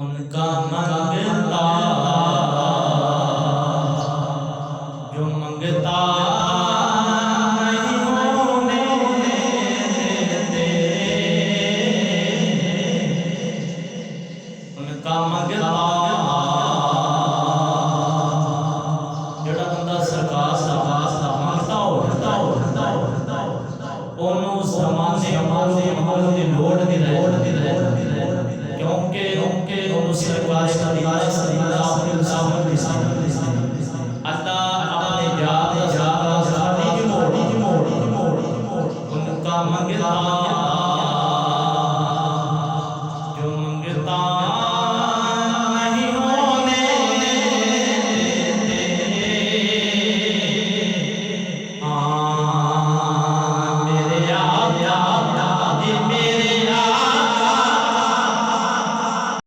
उनका मंगता जो मंगता नहीं होने देते, उनका मंगता जेड़ा बंदा सरकार मंगता होता ओनू ज़माने माल दी लोड़ नहीं रहे, क्योंकि ओनू सरकार